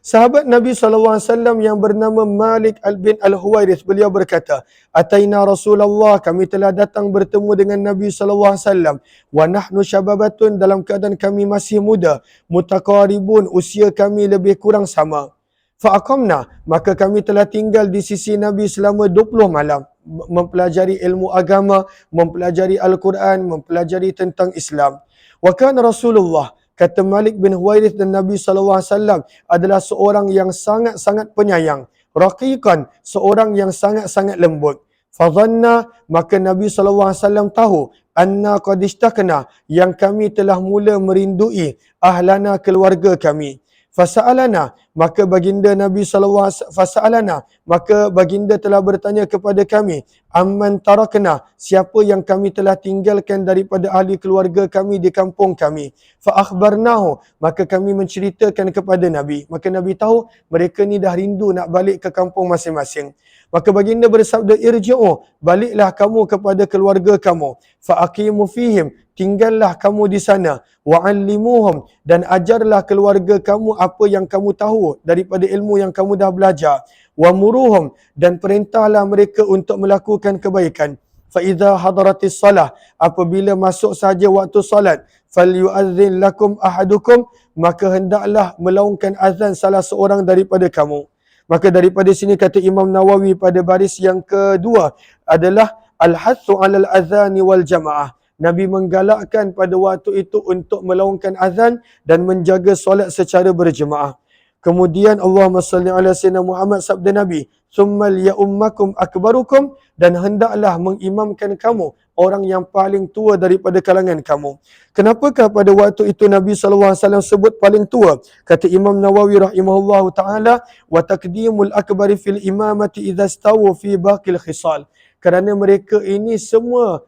sahabat Nabi SAW yang bernama Malik bin Al-Huwairith, beliau berkata, Ataina Rasulullah, kami telah datang bertemu dengan Nabi SAW. Wa nahnu syababatun, dalam keadaan kami masih muda. Mutaqaribun, usia kami lebih kurang sama. Fa'aqamna, maka kami telah tinggal di sisi Nabi selama 20 malam. Mempelajari ilmu agama, mempelajari Al-Quran, mempelajari tentang Islam. Wa kana Rasulullah, kata Malik bin Huwairith, dan Nabi SAW adalah seorang yang sangat-sangat penyayang. Raqiqan, seorang yang sangat-sangat lembut. Fadhanna, maka Nabi SAW tahu, anna qad ishtaqna, yang kami telah mula merindui ahlana, keluarga kami. Fasa'alana, maka baginda Nabi SAW, fasa'alana, maka baginda telah bertanya kepada kami, amman tarakna, siapa yang kami telah tinggalkan daripada ahli keluarga kami di kampung kami. Fa'akhbarnahu, maka kami menceritakan kepada Nabi. Maka Nabi tahu mereka ni dah rindu nak balik ke kampung masing-masing. Maka baginda bersabda, irji'u, baliklah kamu kepada keluarga kamu. Fa'aqimu fihim, tinggallah kamu di sana. Wa'allimuhum, dan ajarlah keluarga kamu apa yang kamu tahu daripada ilmu yang kamu dah belajar. Wamuruhum, dan perintahlah mereka untuk melakukan kebaikan. Fa'idha hadaratis salah, apabila masuk saja waktu salat, falyu'adzin lakum ahadukum, maka hendaklah melaungkan azan salah seorang daripada kamu. Maka daripada sini kata Imam Nawawi pada baris yang kedua adalah al-hathu 'alal azani wal jamaah. Nabi menggalakkan pada waktu itu untuk melaungkan azan dan menjaga solat secara berjemaah. Kemudian Allahumma salli ala sayyidina Muhammad, sabda Nabi, "Tsummal ya'ummakum akbarukum," dan hendaklah mengimamkan kamu orang yang paling tua daripada kalangan kamu. Kenapakah pada waktu itu Nabi SAW sebut paling tua? Kata Imam Nawawi rahimahullahu ta'ala, "Wa taqdimul akbari fil imamati idza stawu fi baqil khisal." Kerana mereka ini semua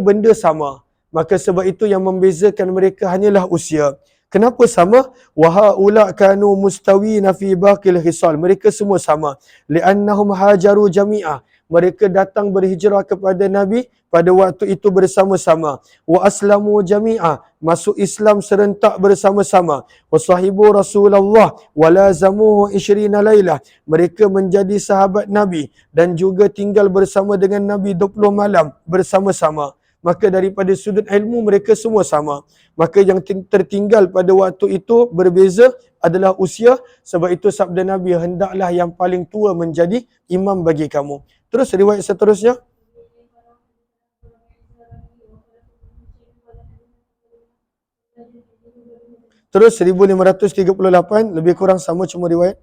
benda sama. Maka sebab itu yang membezakan mereka hanyalah usia. Kenapa sama? Wa haula kanu mustawina fi baqil khisal. Mereka semua sama. Li'annahum hajaru jami'ah. Mereka datang berhijrah kepada Nabi pada waktu itu bersama-sama. Wa aslamu jami'ah. Masuk Islam serentak bersama-sama. Wa sahibu Rasulullah wa lazamuhu 20 lailah. Mereka menjadi sahabat Nabi dan juga tinggal bersama dengan Nabi 20 malam bersama-sama. Maka daripada sudut ilmu mereka semua sama. Maka yang tertinggal pada waktu itu berbeza adalah usia. Sebab itu sabda Nabi, hendaklah yang paling tua menjadi imam bagi kamu. Terus riwayat seterusnya. Terus 1538, lebih kurang sama, cuma riwayat.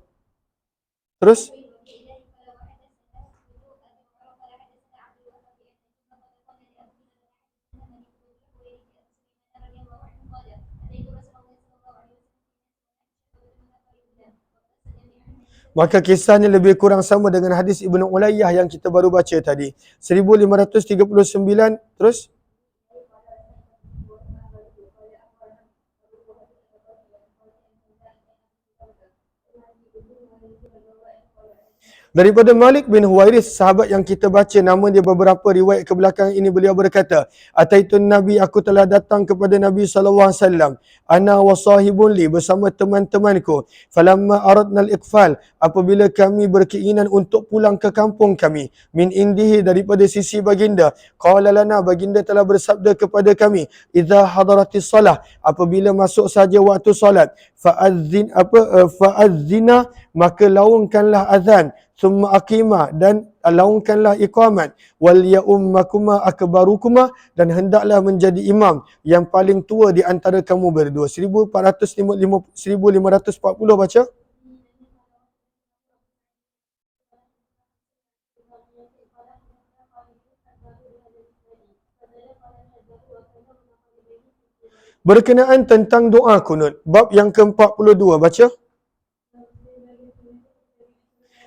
Terus. Maka kisahnya lebih kurang sama dengan hadis Ibnu Ulayyah yang kita baru baca tadi. 1539, terus. Daripada Malik bin Huwairith, sahabat yang kita baca nama dia beberapa riwayat ke belakang ini, beliau berkata, Ataitun Nabi, aku telah datang kepada Nabi SAW. Ana wa sahibun li, bersama teman-temanku. Falamma aradna al-iqfal, apabila kami berkeinginan untuk pulang ke kampung kami. Min indihi, daripada sisi baginda. Qala lana, baginda telah bersabda kepada kami, Idza hadaratis salah, apabila masuk saja waktu salat. Fa'adzina, maka laungkanlah azan. Summa aqima, dan laungkanlah iqamat. Wal ya'ummakuma akbarukuma, dan hendaklah menjadi imam yang paling tua di antara kamu berdua. 1540 baca. Berkenaan tentang doa kunut, bab yang ke-42 baca.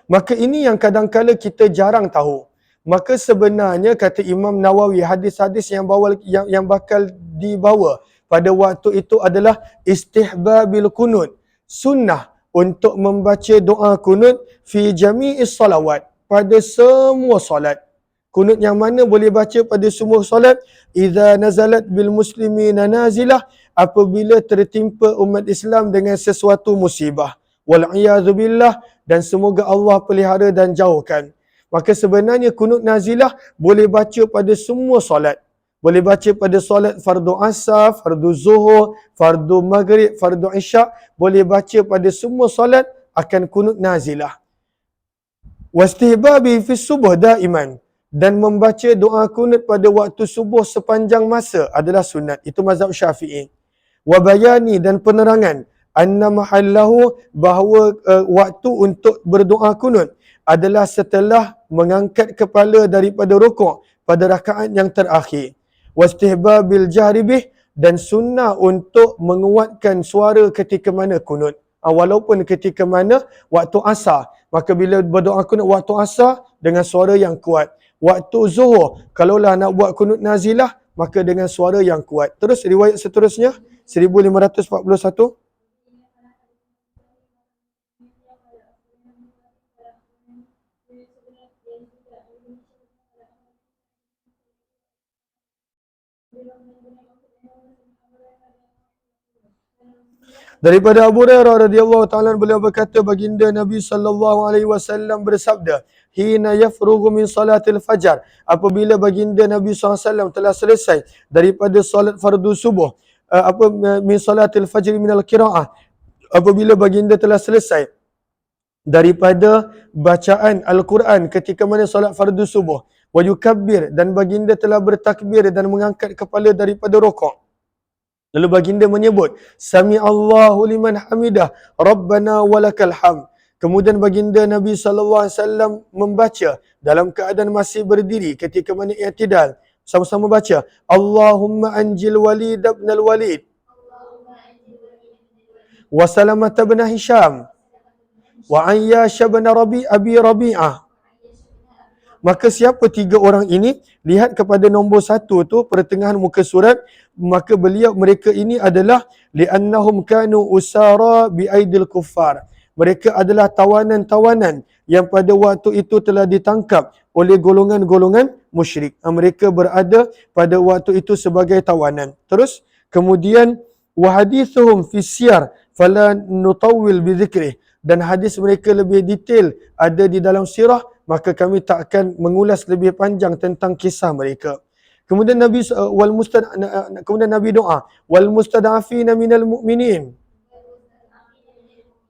Maka ini yang kadang-kala kita jarang tahu. Maka sebenarnya kata Imam Nawawi, hadis-hadis yang bakal dibawa pada waktu itu adalah istihbabil kunut, sunnah untuk membaca doa kunut fi jami'is salawat, pada semua solat. Kunut yang mana boleh baca pada semua solat? Idza nazalat bil muslimina nazilah, apabila tertimpa umat Islam dengan sesuatu musibah. Wal iyadzu billah, dan semoga Allah pelihara dan jauhkan. Maka sebenarnya kunut nazilah boleh baca pada semua solat. Boleh baca pada solat fardu asar, fardu zuhur, fardu maghrib, fardu isyak. Boleh baca pada semua solat akan kunut nazilah. Wastihbabi fi subuh daiman, dan membaca doa kunut pada waktu subuh sepanjang masa adalah sunat. Itu mazhab Syafi'i. Wa bayani, dan penerangan anna mahallahu, bahawa waktu untuk berdoa kunut adalah setelah mengangkat kepala daripada rukuk pada rakaat yang terakhir. Wastihbabil jahri bih, dan sunnah untuk menguatkan suara ketika mana kunut. Walaupun ketika mana waktu asar, maka bila berdoa kunut waktu asar dengan suara yang kuat. Waktu zuhur, kalaulah nak buat kunut nazilah, maka dengan suara yang kuat. Terus riwayat seterusnya 1541. Daripada Abu Hurairah radhiyallahu taala beliau berkata, baginda Nabi sallallahu alaihi wasallam bersabda, hina yafrughu min salatil fajar, apabila baginda Nabi SAW telah selesai daripada solat fardu subuh, min salatil fajr minal qiraah, apabila baginda telah selesai daripada bacaan Al-Quran ketika mana solat fardu subuh, wa yukabbir, dan baginda telah bertakbir dan mengangkat kepala daripada rukuk. Lalu baginda menyebut, Sami Allahu liman hamidah, Rabbana walakal hamd. Kemudian baginda Nabi SAW membaca dalam keadaan masih berdiri ketika mana i'tidal. Sama-sama baca, Allahumma anjil Walid ibn al-Walid, wa Salamah ibn Hisham, wa Ayyash ibn Abi Rabi'ah. Maka siapa tiga orang ini? Lihat kepada nombor 1 tu, pertengahan muka surat. Maka mereka ini adalah li'annahum kanu usara bi'aidil kuffar. Mereka adalah tawanan-tawanan yang pada waktu itu telah ditangkap oleh golongan-golongan musyrik. Mereka berada pada waktu itu sebagai tawanan. Terus kemudian wahadithuhum fi siyar fala nutawwil bi dzikrih, dan hadis mereka lebih detail ada di dalam sirah, maka kami tak akan mengulas lebih panjang tentang kisah mereka. Kemudian kemudian Nabi doa, wal mustad'afina minal mu'minin.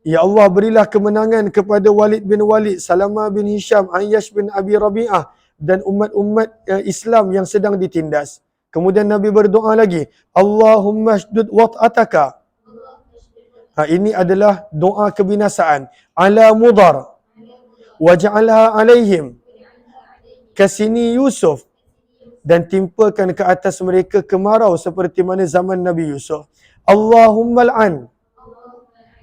Ya Allah, berilah kemenangan kepada Walid bin Walid, Salamah bin Hisham, Ayyash bin Abi Rabi'ah, dan umat-umat Islam yang sedang ditindas. Kemudian Nabi berdoa lagi, Allahumma shdud wat'ataka. Ini adalah doa kebinasaan. Ala mudar, waj'alha alaihim kasini Yusuf, dan timpakan ke atas mereka kemarau seperti mana zaman Nabi Yusuf. Allahumma al'an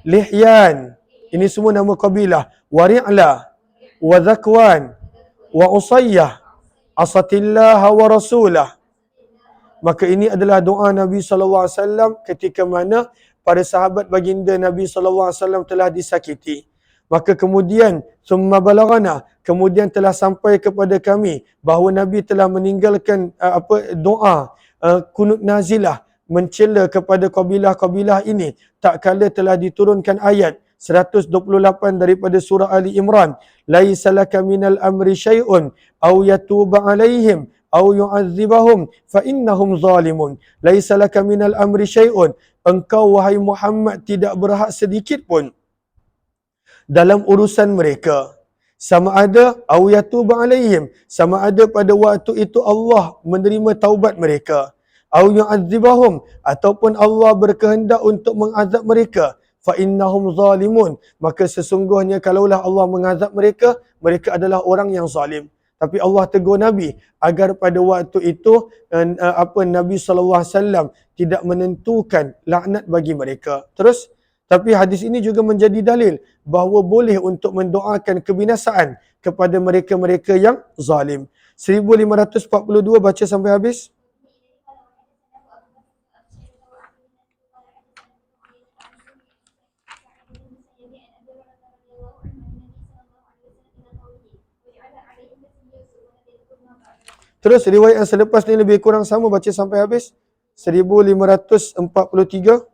Lihyan, ini semua nama kabilah, wa Ri'la, wa Zakwan, wa Usayyah, asatillah wa rasulah. Maka ini adalah doa Nabi SAW ketika mana para sahabat baginda Nabi SAW telah disakiti. Maka kemudian summa balagana, kemudian telah sampai kepada kami bahawa Nabi telah meninggalkan doa kunut nazilah mencela kepada kabilah-kabilah ini tak kala telah diturunkan ayat 128 daripada surah Ali Imran, laisa laka minal amri syai'un aw yatuba alaihim aw yu'adzibahum fa innahum zalimun. Laisa laka minal amri syai'un, engkau wahai Muhammad tidak berhak sedikit pun dalam urusan mereka. Sama ada aw yatuba alaihim, sama ada pada waktu itu Allah menerima taubat mereka, au yu'adzibahum, ataupun Allah berkehendak untuk mengazab mereka, fa innahum zalimun, maka sesungguhnya kalaulah Allah mengazab mereka, mereka adalah orang yang zalim. Tapi Allah tegur Nabi agar pada waktu itu Nabi SAW tidak menentukan laknat bagi mereka. Terus Tapi hadis ini juga menjadi dalil bahawa boleh untuk mendoakan kebinasaan kepada mereka-mereka yang zalim. 1542 baca sampai habis. Terus riwayat yang selepas ni lebih kurang sama, baca sampai habis. 1543.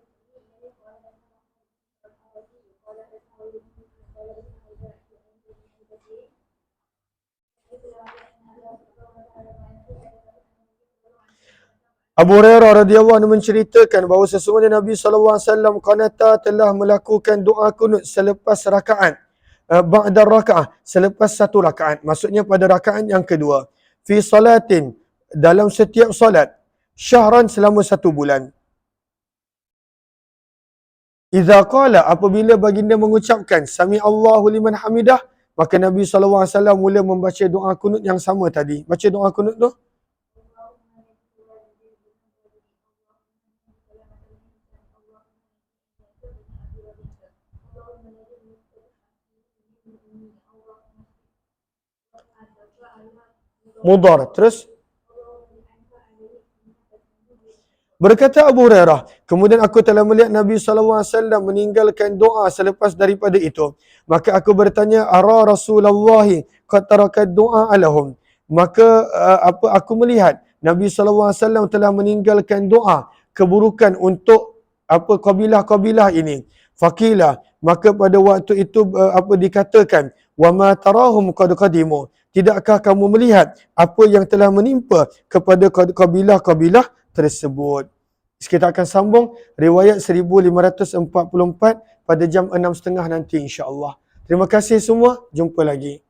Abu Hurairah radhiyallahu anhu menceritakan bahawa sesungguhnya Nabi SAW qanata telah melakukan doa kunut selepas rakaat. Ba'da rakaat, selepas satu rakaat. Maksudnya pada rakaat yang kedua. Fi salatin, dalam setiap salat. Syahran, selama 1 bulan. Iza qala, apabila baginda mengucapkan Sami Allahu liman hamidah, maka Nabi SAW mula membaca doa kunut yang sama tadi. Baca doa kunut tu. Mudar. Terus berkata Abu Hurairah, kemudian aku telah melihat Nabi SAW meninggalkan doa selepas daripada itu. Maka aku bertanya, ara Rasulullah qad taraka doa alahum. Maka aku melihat Nabi SAW telah meninggalkan doa keburukan untuk kabilah-kabilah ini. Faqila, maka pada waktu itu dikatakan, wa ma tarahum qad qadimu. Tidakkah kamu melihat apa yang telah menimpa kepada kabilah-kabilah tersebut? Kita akan sambung riwayat 1544 pada jam 6.30 nanti insya-Allah. Terima kasih semua, jumpa lagi.